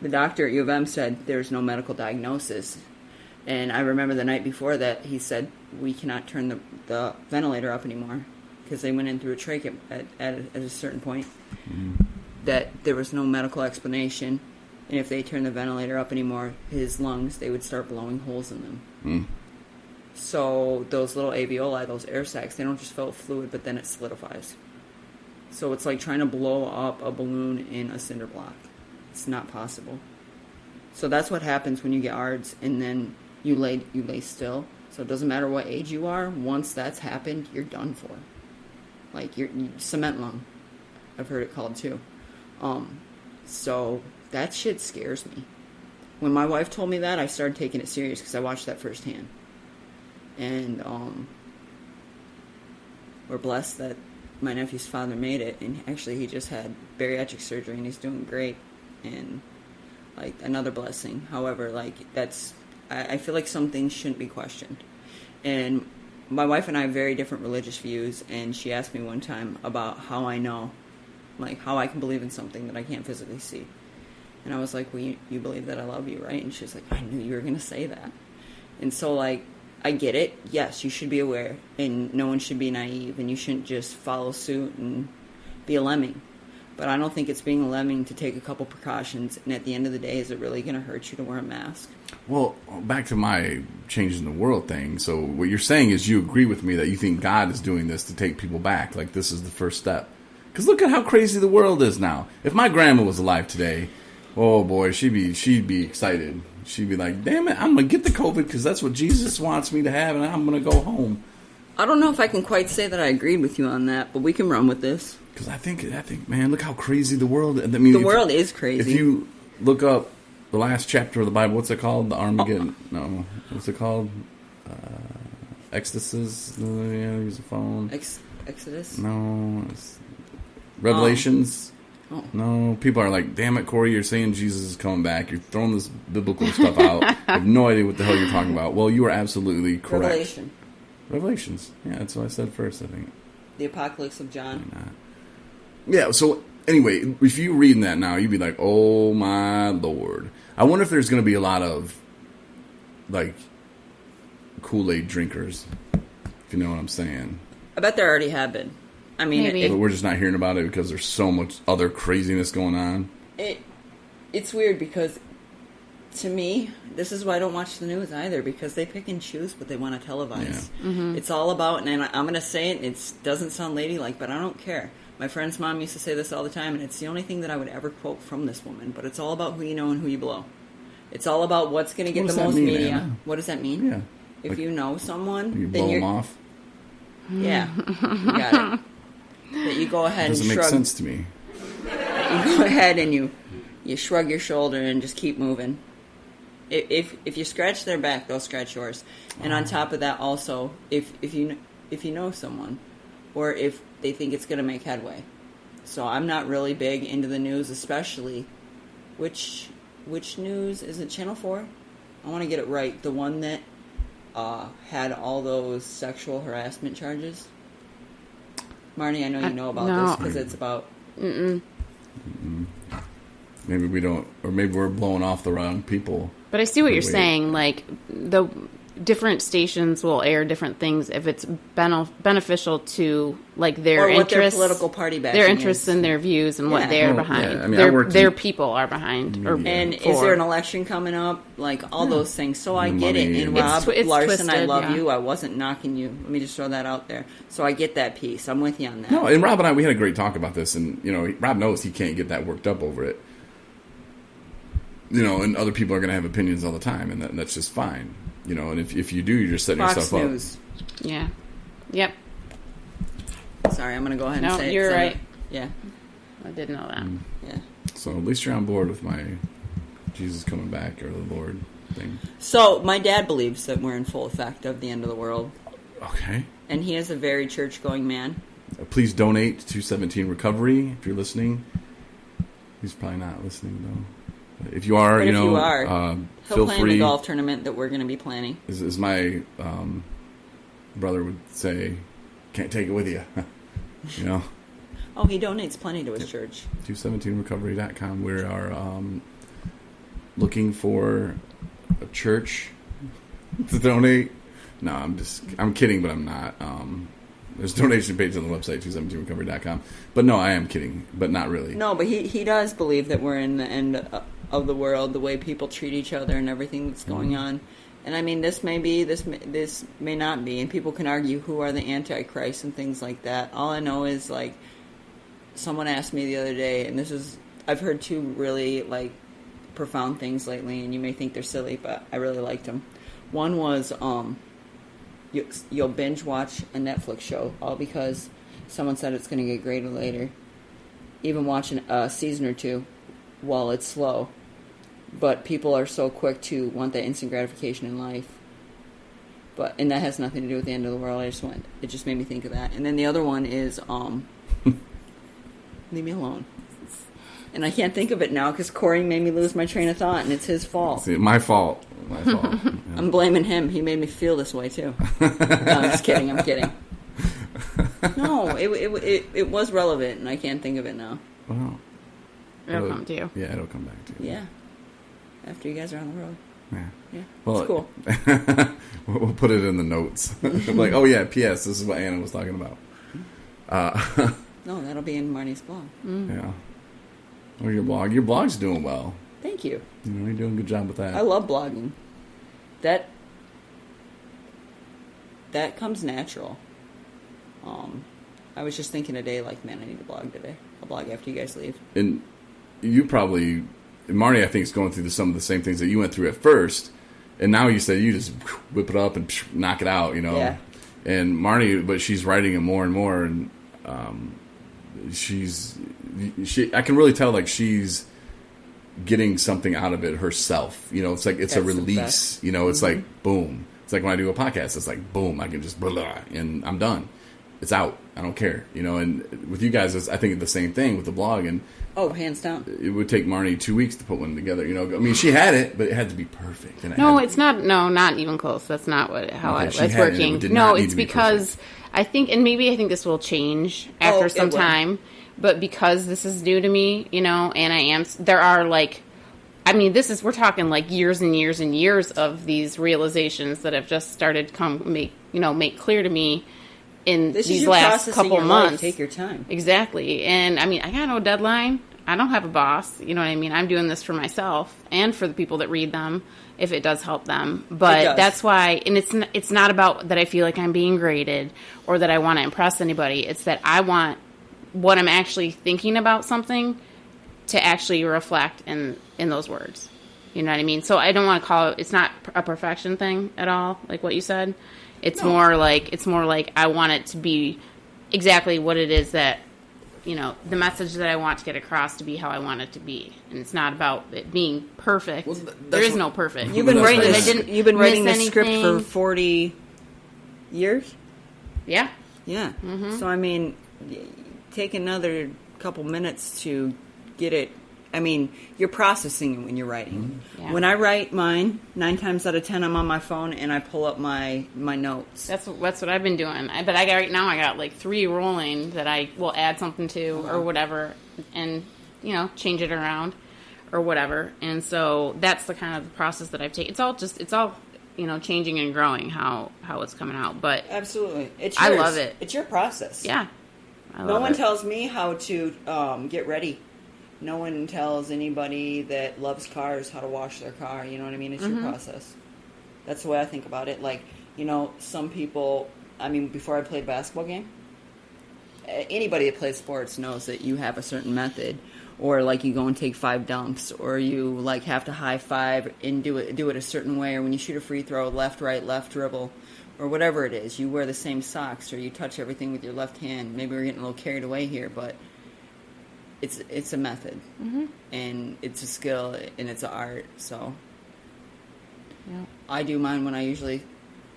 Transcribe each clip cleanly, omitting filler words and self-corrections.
the doctor at U of M said there's no medical diagnosis. And I remember the night before that he said we cannot turn the ventilator up anymore because they went in through a trach at a certain point. That there was no medical explanation, and if they turned the ventilator up anymore, his lungs, they would start blowing holes in them. So those little alveoli, those air sacs, they don't just fill with fluid, but then it solidifies. So it's like trying to blow up a balloon in a cinder block. It's not possible. So that's what happens when you get ARDS, and then you lay still. So it doesn't matter what age you are. Once that's happened, you're done for. Like you cement lung, I've heard it called too. So that shit scares me. When my wife told me that, I started taking it serious because I watched that firsthand. And we're blessed that my nephew's father made it, and actually he just had bariatric surgery and he's doing great, and like another blessing. However, like I feel like some things shouldn't be questioned. And my wife and I have very different religious views, and she asked me one time about how I know, like how I can believe in something that I can't physically see. And I was like, well, you believe that I love you, right? And she's like, I knew you were going to say that. And so, like, I get it. Yes, you should be aware, and no one should be naive, and you shouldn't just follow suit and be a lemming. But I don't think it's being a lemming to take a couple precautions, and at the end of the day, is it really going to hurt you to wear a mask? Well, back to my changing the world thing. So what you're saying is you agree with me that you think God is doing this to take people back, like this is the first step. Because look at how crazy the world is now. If my grandma was alive today, oh boy, she'd be excited. She'd be like, damn it, I'm going to get the COVID because that's what Jesus wants me to have, and I'm going to go home. I don't know if I can quite say that I agreed with you on that, but we can run with this. Because I think, man, look how crazy the world is. I mean, the world is crazy. If you look up the last chapter of the Bible, what's it called? The Armageddon? No. What's it called? Exodus? Use a phone. Exodus? No. Revelations? Oh. No. People are like, damn it, Corey, you're saying Jesus is coming back. You're throwing this biblical stuff out. I have no idea what the hell you're talking about. Well, you are absolutely correct. Revelations. Yeah, that's what I said first, I think. The Apocalypse of John. Yeah, so anyway, if you reading that now, you'd be like, oh my Lord. I wonder if there's going to be a lot of, like, Kool-Aid drinkers, if you know what I'm saying. I bet there already have been. I mean, but we're just not hearing about it because there's so much other craziness going on. It's weird because, to me, this is why I don't watch the news either, because they pick and choose what they want to televise. Yeah. Mm-hmm. It's all about, and I'm going to say it, it doesn't sound ladylike, but I don't care. My friend's mom used to say this all the time, and it's the only thing that I would ever quote from this woman, but it's all about who you know and who you blow. It's all about what's going to get the most media. Anna? What does that mean? Yeah. If you know someone, you blow them off? Yeah. You got it. That you go ahead and shrug. Doesn't make sense to me. You go ahead and you shrug your shoulder and just keep moving. If you scratch their back, they'll scratch yours. And on top of that, also, if you know someone, or if they think it's going to make headway. So I'm not really big into the news, especially which news is it? Channel 4? I want to get it right. The one that had all those sexual harassment charges. Marnie, I know you know about this because it's about. Maybe we don't, or maybe we're blowing off the wrong people. But I see what you're saying. Like, the different stations will air different things if it's beneficial to, like, their interests, their political party their interests and their views and what they're behind. Yeah. I mean, their people are behind. And is there an election coming up? Like, all those things. So I get it. And Rob Larson, twisted, I love you. I wasn't knocking you. Let me just throw that out there. So I get that piece. I'm with you on that. No, and Rob and I, we had a great talk about this. And, you know, Rob knows he can't get that worked up over it. You know, and other people are going to have opinions all the time, and that's just fine. You know, and if you do, you're just setting yourself up. News. Yeah. Yep. Sorry, I'm going to go ahead and say it. No, you're right. Yeah. I didn't know that. Yeah. So at least you're on board with my Jesus coming back or the Lord thing. So my dad believes that we're in full effect of the end of the world. Okay. And he is a very church-going man. Please donate to 17 Recovery if you're listening. He's probably not listening, though. If you are, he'll feel play free. In the golf tournament that we're going to be planning. As my brother would say, can't take it with you. You know? Oh, he donates plenty to his church. 217recovery.com. We are looking for a church to donate. No, I'm kidding, but I'm not. There's a donation page on the website, 217recovery.com. But no, I am kidding, but not really. No, but he does believe that we're in the end of the world, the way people treat each other and everything that's going on. And I mean, this may be, this may not be, and people can argue who are the Antichrist and things like that. All I know is, like, someone asked me the other day, and I've heard two really, like, profound things lately, and you may think they're silly, but I really liked them. One was, you'll binge watch a Netflix show all because someone said it's going to get greater later. Even watching a season or two while it's slow. But people are so quick to want that instant gratification in life. And that has nothing to do with the end of the world. It just made me think of that. And then the other one is, leave me alone. And I can't think of it now because Corey made me lose my train of thought, and it's his fault. See, my fault. Yeah. I'm blaming him. He made me feel this way too. No, I'm just kidding. I'm kidding. No, it was relevant, and I can't think of it now. Well, It'll come to you. Yeah, it'll come back to you. Yeah. After you guys are on the road. Yeah. Well, it's cool. We'll put it in the notes. Like, oh yeah, P.S. This is what Anna was talking about. No, that'll be in Marnie's blog. Yeah. Or your blog. Your blog's doing well. Thank you. You're doing a good job with that. I love blogging. That comes natural. I was just thinking today, like, man, I need to blog today. I'll blog after you guys leave. And you probably, Marnie, I think, is going through some of the same things that you went through at first. And now you say you just whip it up and knock it out, you know. Yeah. And Marnie, but she's writing it more and more, and I can really tell, like, she's getting something out of it herself. You know, it's like it's a release. You know, it's like boom. It's like when I do a podcast, it's like boom. I can just blah, blah, and I'm done. It's out. I don't care. You know, and with you guys, I think the same thing with the blog. And hands down. It would take Marnie 2 weeks to put one together. You know, I mean, she had it, but it had to be perfect. And it's not. No, not even close. That's not how it's working. It's because I think this will change after some time. But because this is new to me, you know, and there are, like, I mean, we're talking like years and years and years of these realizations that have just started make clear to me in these last couple months. Life. Take your time. Exactly. And I mean, I got no deadline. I don't have a boss. You know what I mean? I'm doing this for myself and for the people that read them, if it does help them. But that's why, and it's not about that I feel like I'm being graded or that I want to impress anybody. It's that I want what I'm actually thinking about something to actually reflect in those words. You know what I mean? So I don't want to call it's not a perfection thing at all, like what you said. It's more like I want it to be exactly what it is that, you know, the message that I want to get across to be how I want it to be. And it's not about it being perfect. Well, there is no perfect. You've been writing this script for 40 years? Yeah. Yeah. Mm-hmm. So, I mean, take another couple minutes to get it. I mean, you're processing it when you're writing. Mm-hmm. Yeah. When I write mine, 9 times out of 10, I'm on my phone and I pull up my notes. That's what I've been doing. But right now I got like 3 rolling that I will add something to or whatever, and you know, change it around or whatever. And so that's the kind of the process that I've taken. It's all you know, changing and growing how it's coming out. But absolutely, it's yours. I love it. It's your process. Yeah. No one tells me how to get ready. No one tells anybody that loves cars how to wash their car. You know what I mean? It's your process. That's the way I think about it. Like, you know, some people, I mean, before I played a basketball game, anybody that plays sports knows that you have a certain method. Or, like, you go and take 5 dunks. Or you, like, have to high five and do it a certain way. Or when you shoot a free throw, left, right, left dribble. Or whatever it is. You wear the same socks. Or you touch everything with your left hand. Maybe we're getting a little carried away here, but it's a method, and it's a skill, and it's an art. So yeah. I do mine when I usually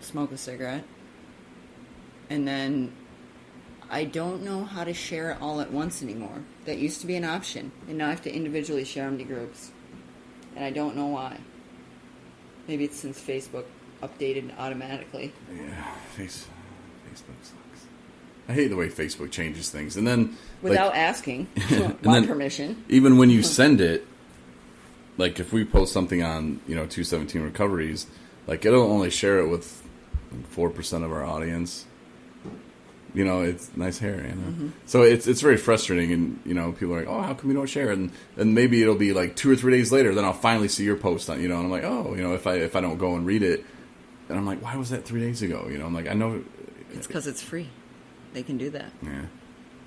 smoke a cigarette, and then I don't know how to share it all at once anymore. That used to be an option, and now I have to individually share them to groups, and I don't know why. Maybe it's since Facebook updated automatically. Yeah, Facebook sucks. I hate the way Facebook changes things, and then without asking, want permission. Even when you send it, like if we post something on 217 Recoveries, like it'll only share it with 4% of our audience. It's nice hair, Mm-hmm. So it's very frustrating, and people are like, oh, how come you don't share it? And maybe it'll be like 2 or 3 days later, then I'll finally see your post on, and I'm like, oh, if I don't go and read it, and I'm like, why was that 3 days ago? I'm like, I know It's because it's free. They can do that. Yeah,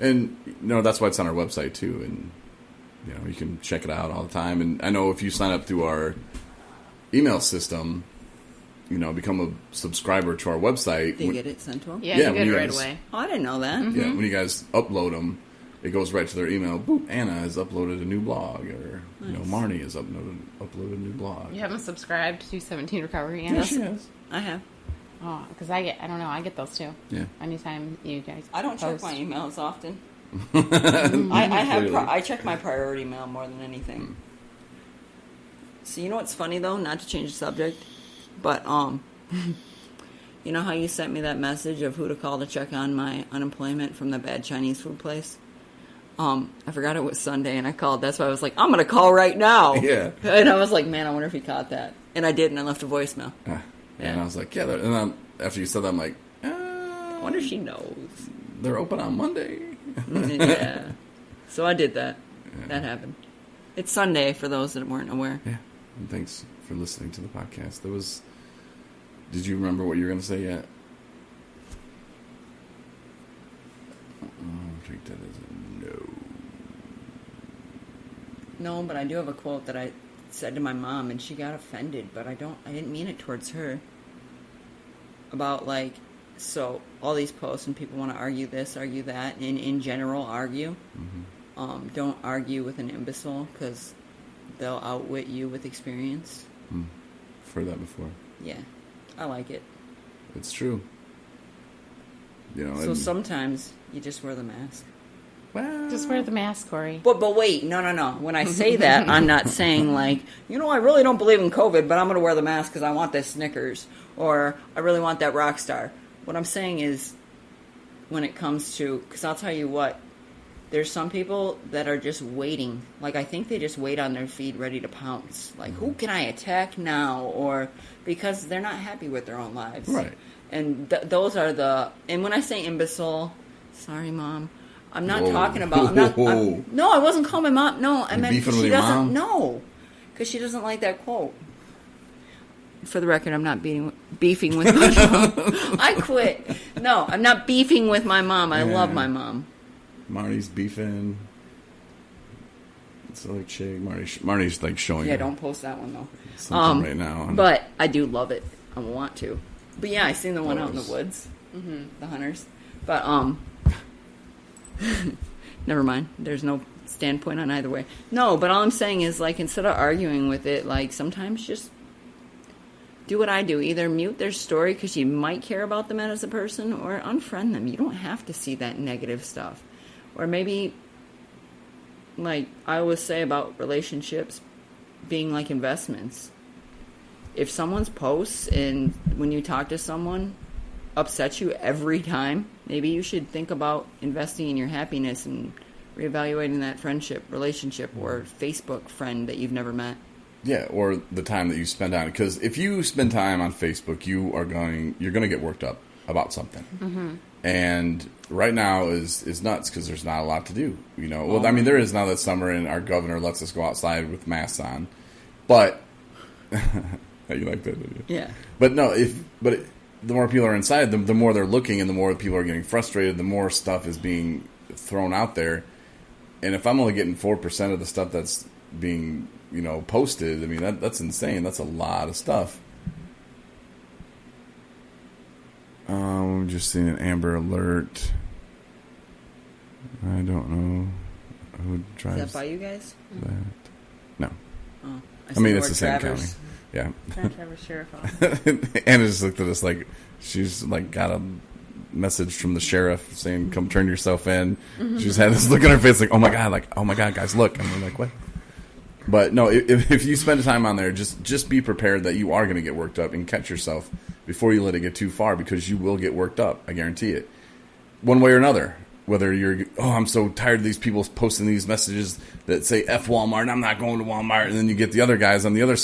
and that's why it's on our website too, and you can check it out all the time. And I know if you sign up through our email system, become a subscriber to our website. They get it sent to them? Yeah, Yeah, you when get you it right guys- away. Oh, I didn't know that. Yeah, when you guys upload them, it goes right to their email. Boop, Anna has uploaded a new blog, or Nice. Marnie has uploaded a new blog. You haven't subscribed to 17 Recovery, Yeah, Anna? she has. I have. Oh, because I don't know, I get those too. Yeah. Anytime you guys I don't check post. my emails often. I Clearly. I check my priority mail more than anything. So you know what's funny though? Not to change the subject, but you know how you sent me that message of who to call to check on my unemployment from the bad Chinese food place? I forgot it was Sunday, and I called. That's why I was like, I'm gonna call right now. Yeah. And I was like, man, I wonder if he caught that. And I did, and I left a voicemail. And Yeah. I was like, yeah. And then after you said that, I'm like, I wonder if she knows. they're open on Monday. Yeah. So I did that. That happened. It's Sunday for those that weren't aware. Yeah. And thanks for listening to the podcast. Did you remember what you were going to say yet? I think that is a no. No, but I do have a quote that I said to my mom, and she got offended, but I didn't mean it towards her. About so all these posts and people want to argue this, argue that, and in general argue. Mm-hmm. Don't argue with an imbecile because they'll outwit you with experience. I've heard that before. Yeah, I like it. It's true. So sometimes you just wear the mask. well, Just wear the mask, Corey. But wait, no. When I say that, I'm not saying I really don't believe in COVID, but I'm going to wear the mask because I want this Snickers, or I really want that Rockstar. What I'm saying is, when it comes to, because I'll tell you what, there's some people that are just waiting. I think they just wait on their feet ready to pounce. Who can I attack now? Or because they're not happy with their own lives. Right. And those are and when I say imbecile, sorry, Mom, I'm not Whoa. talking about, no, I wasn't calling my mom. No, I meant beefing because with she your doesn't, mom? no, because she doesn't like that quote. For the record, I'm not beefing with my mom. I quit. No, I'm not beefing with my mom. I love my mom. Marnie's beefing. It's like chick. Marnie's showing. Yeah, her don't post that one though. something right now. But I do love it. I want to. But yeah, I seen the one out in the Those. woods, the hunters. But never mind. There's no standpoint on either way. No, but all I'm saying is instead of arguing with it, sometimes just do what I do. Either mute their story because you might care about them as a person, or unfriend them. You don't have to see that negative stuff. Or maybe, I always say about relationships being like investments. If someone's posts and when you talk to someone upsets you every time, maybe you should think about investing in your happiness and reevaluating that friendship, relationship, or Facebook friend that you've never met. Yeah, or the time that you spend on it. Because if you spend time on Facebook, you're going to get worked up about something. Mm-hmm. And right now is nuts because there's not a lot to do. Well, I mean, there is now that summer, and our governor lets us go outside with masks on. But you like that, didn't you? Yeah. But no, the more people are inside, the more they're looking, and the more people are getting frustrated. The more stuff is being thrown out there. And if I'm only getting 4% of the stuff that's being posted, I mean that's insane. That's a lot of stuff. I'm just seeing an Amber Alert. I don't know who Is drives that by you guys? that. No, Oh, I mean see it's the where same Travers- county. Yeah. Trevor Sheriff. Anna just looked at us like she's got a message from the sheriff saying, "Come turn yourself in." She just had this look on her face like, "Oh my god, guys, look!" And we're like, "What?" But no, if you spend time on there, just be prepared that you are going to get worked up and catch yourself before you let it get too far, because you will get worked up. I guarantee it, one way or another. whether you're, oh, I'm so tired of these people posting these messages that say F Walmart, I'm not going to Walmart. And then you get the other guys on the other